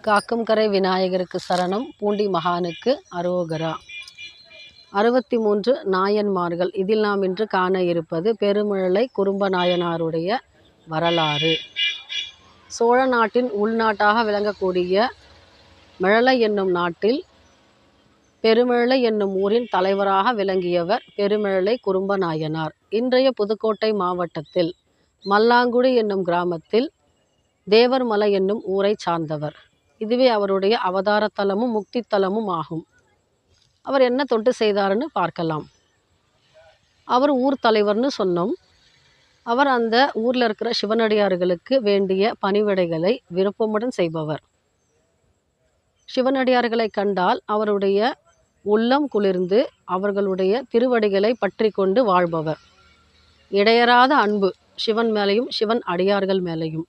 காக்கும் கரை விநாயகருக்கு சரணம், பூண்டி மகானுக்கு அரோகரா. 63 நாயன்மார்கள். இதில் நாம் இன்று காண இருப்பது பெருமிழலை குறும்ப நாயனாருடைய வரலாறு. சோழ நாட்டின் உள்நாட்டாக விளங்கக்கூடிய மிழலை என்னும் நாட்டில் பெருமிழலை என்னும் ஊரின் தலைவராக விளங்கியவர் பெருமிழலை குறும்ப நாயனார். இன்றைய புதுக்கோட்டை மாவட்டத்தில் மல்லாங்குடி என்னும் கிராமத்தில் தேவர்மலை என்னும் ஊரை சார்ந்தவர். இதுவே அவருடைய அவதாரத்தலமும் முக்தித்தலமும் ஆகும். அவர் என்ன தொண்டு செய்தார்னு பார்க்கலாம். அவர் ஊர் தலைவர்னு சொன்னோம். அவர் அந்த ஊரில் இருக்கிற சிவனடியார்களுக்கு வேண்டிய பணிவிடைகளை விருப்பமுடன் செய்பவர். சிவனடியார்களை கண்டால் அவருடைய உள்ளம் குளிர்ந்து அவர்களுடைய திருவடிகளை பற்றி கொண்டு வாழ்பவர். இடையறாத அன்பு சிவன் மேலையும் சிவன் அடியார்கள் மேலையும்.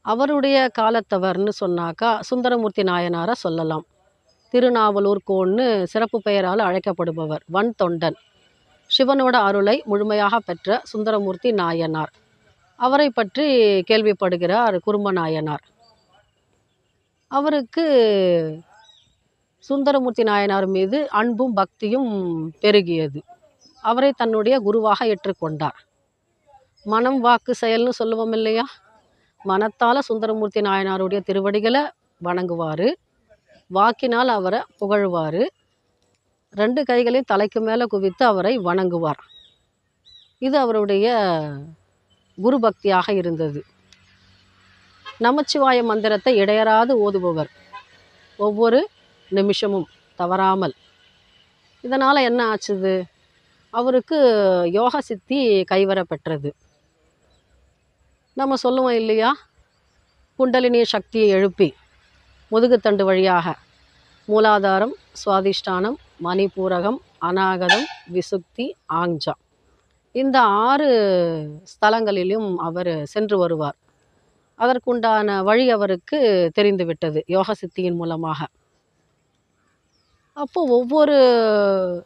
அவருடைய காலத்தவர்னு சொன்னாக்கா சுந்தரமூர்த்தி நாயனாரை சொல்லலாம். திருநாவலூர் கோன்னு சிறப்பு பெயரால் அழைக்கப்படுபவர். வன் தொண்டன், சிவனோட அருளை முழுமையாக பெற்ற சுந்தரமூர்த்தி நாயனார். அவரை பற்றி கேள்விப்படுகிறார் குறும்ப நாயனார். அவருக்கு சுந்தரமூர்த்தி நாயனார் மீது அன்பும் பக்தியும் பெருகியது. அவரை தன்னுடைய குருவாக ஏற்றுக்கொண்டார். மனம் வாக்கு செயல்னு சொல்லுவோம் இல்லையா, மனத்தால் சுந்தரமூர்த்தி நாயனாருடைய திருவடிகளை வணங்குவார், வாக்கினால் அவரை புகழ்வார், 2 கைகளையும் தலைக்கு மேலே குவித்து அவரை வணங்குவார். இது அவருடைய குரு பக்தியாக இருந்தது. நமச்சிவாய மந்திரத்தை இடையறாது ஓதுபவர், ஒவ்வொரு நிமிஷமும் தவறாமல். இதனால் என்ன ஆச்சுது, அவருக்கு யோக சித்தி கைவர பெற்றது. நம்ம சொல்லுவோம் இல்லையா, குண்டலினிய சக்தியை எழுப்பி முதுகுத்தண்டு வழியாக மூலாதாரம், சுவாதிஷ்டானம், மணிபூரகம், அநாகதம், விசுக்தி, ஆங்ஜா, இந்த 6 ஸ்தலங்களிலும் அவர் சென்று வருவார். அதற்குண்டான வழி அவருக்கு தெரிந்துவிட்டது யோக சித்தியின் மூலமாக. அப்போது ஒவ்வொரு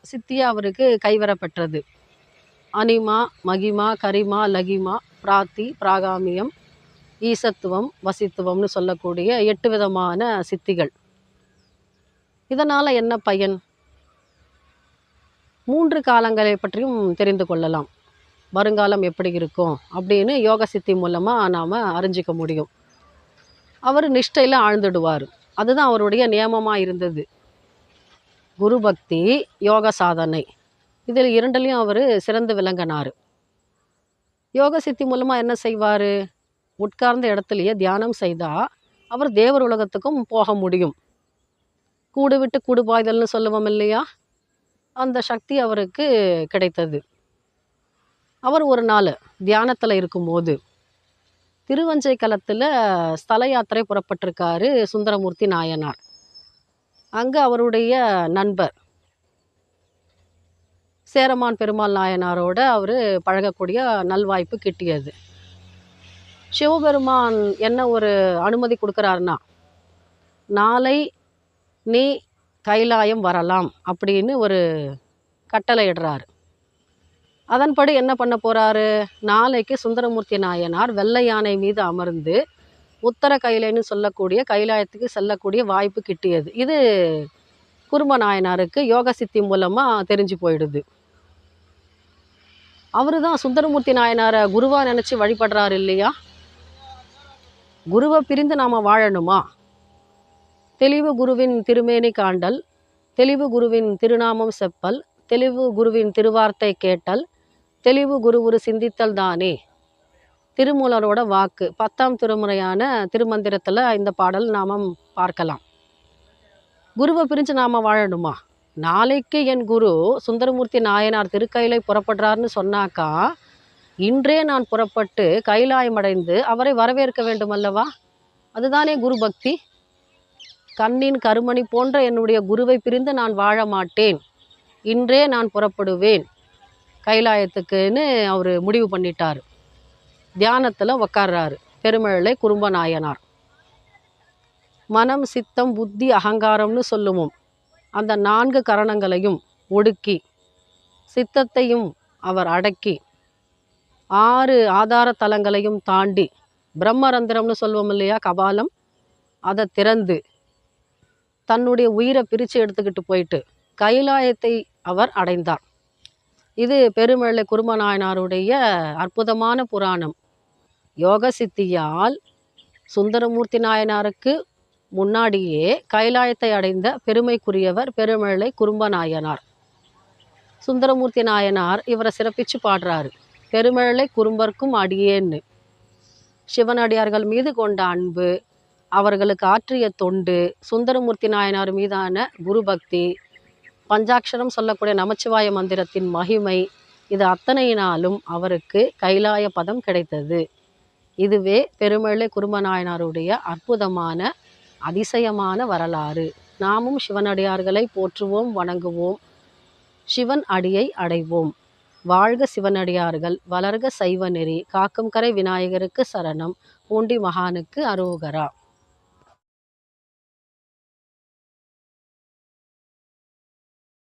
சித்தியாக அவருக்கு கைவரப்பெற்றது. அனிமா, மகிமா, கரிமா, லகிமா, பிராத்தி, பிராகாமியம், ஈசத்துவம், வசித்துவம்னு சொல்லக்கூடிய 8 விதமான சித்திகள். இதனால் என்ன பயன்? 3 காலங்களை பற்றியும் தெரிந்து கொள்ளலாம். வருங்காலம் எப்படி இருக்கும் அப்படின்னு யோக சித்தி மூலமாக நாம் அறிஞ்சிக்க முடியும். அவர் நிஷ்டையில் ஆழ்ந்துடுவார். அதுதான் அவருடைய நியமமாக இருந்தது. குரு பக்தி, யோக சாதனை, இதில் 2லையும் அவர் சிறந்து விளங்கினார். யோக சித்தி மூலமாக என்ன செய்வார், உட்கார்ந்த இடத்துலையே தியானம் செய்தால் அவர் தேவர் உலகத்துக்கும் போக முடியும். கூடு விட்டு கூடு பாய்தல்னு சொல்லுவோம் இல்லையா, அந்த சக்தி அவருக்கு கிடைத்தது. அவர் ஒரு நாள் தியானத்தில் இருக்கும்போது திருவஞ்சை களத்தில் ஸ்தல யாத்திரை புறப்பட்டிருக்காரு சுந்தரமூர்த்தி நாயனார். அங்கே அவருடைய நண்பர் சேரமான் பெருமாள் நாயனாரோட அவர் பழகக்கூடிய நல்வாய்ப்பு கிட்டியது. சிவபெருமான் என்ன ஒரு அனுமதி கொடுக்குறாருன்னா, நாளை நீ கைலாயம் வரலாம் அப்படின்னு ஒரு கட்டளை இடுறாரு. அதன்படி என்ன பண்ண போகிறாரு, நாளைக்கு சுந்தரமூர்த்தி நாயனார் வெள்ளை யானை மீது அமர்ந்து உத்தர கைலைன்னு சொல்லக்கூடிய கைலாயத்துக்கு செல்லக்கூடிய வாய்ப்பு கிட்டியது. இது குறும்ப நாயனாருக்கு யோக சித்தி மூலமாக தெரிஞ்சு போயிடுது. அவரு தான் சுந்தரமூர்த்தி நாயனாரை குருவாக நினச்சி வழிபடுறாரு இல்லையா. குருவை பிரிந்து நாம் வாழணுமா? தெளிவு குருவின் திருமேனி காண்டல், தெளிவு குருவின் திருநாமம் செப்பல், தெளிவு குருவின் திருவார்த்தை கேட்டல், தெளிவு குருவுரு சிந்தித்தல் தானே திருமூலரோட வாக்கு. 10ஆம் திருமுறையான திருமந்திரத்தில் இந்த பாடல் நாம் பார்க்கலாம். குருவை பிரிஞ்சு நாம் வாழணுமா? நாளைக்கு என் குரு சுந்தரமூர்த்தி நாயனார் திருக்கையிலை புறப்படுறாருன்னு சொன்னாக்கா, இன்றே நான் புறப்பட்டு கைலாயமடைந்து அவரை வரவேற்க வேண்டும் அல்லவா? அதுதானே குரு பக்தி. கண்ணின் கருமணி போன்ற என்னுடைய குருவை பிரிந்து நான் வாழ மாட்டேன், இன்றே நான் புறப்படுவேன் கைலாயத்துக்குன்னு அவர் முடிவு பண்ணிட்டார். தியானத்தில் உக்கார்றாரு பெருமிழலை குறும்ப நாயனார். மனம், சித்தம், புத்தி, அகங்காரம்னு சொல்லுவோம். அந்த 4 கரணங்களையும் ஒடுக்கி சித்தத்தையும் அவர் அடக்கி 6 ஆதார தலங்களையும் தாண்டி பிரம்மரந்திரம்னு சொல்லுவோம் இல்லையா, கபாலம், அதை திறந்து தன்னுடைய உயிரை பிரித்து எடுத்துக்கிட்டு போயிட்டு கைலாயத்தை அவர் அடைந்தார். இது பெருமழை குருமநாயனாருடைய அற்புதமான புராணம். யோக சித்தியால் சுந்தரமூர்த்தி நாயனாருக்கு முன்னாடியே கைலாயத்தை அடைந்த பெருமைக்குரியவர் பெருமழை குறும்பநாயனார். சுந்தரமூர்த்தி நாயனார் இவரை சிறப்பிச்சு பாடுறாரு. பெருமழை குறும்பர்க்கும் அடியேன்னு. சிவனடியார்கள் மீது கொண்ட அன்பு, அவர்களுக்கு ஆற்றிய தொண்டு, சுந்தரமூர்த்தி நாயனார் மீதான குரு பக்தி, பஞ்சாட்சரம் சொல்லக்கூடிய நமச்சிவாய மந்திரத்தின் மகிமை, இது அத்தனையினாலும் அவருக்கு கைலாய பதம் கிடைத்தது. இதுவே பெருமழை குறும்பநாயனாருடைய அற்புதமான அதிசயமான வரலாறு. நாமும் சிவனடியார்களை போற்றுவோம், வணங்குவோம், சிவன் அடியை அடைவோம். வாழ்க சிவனடியார்கள், வளர்க சைவ நெறி, காக்கும் கரை விநாயகருக்கு சரணம், பூண்டி மகானுக்கு அரோகரா.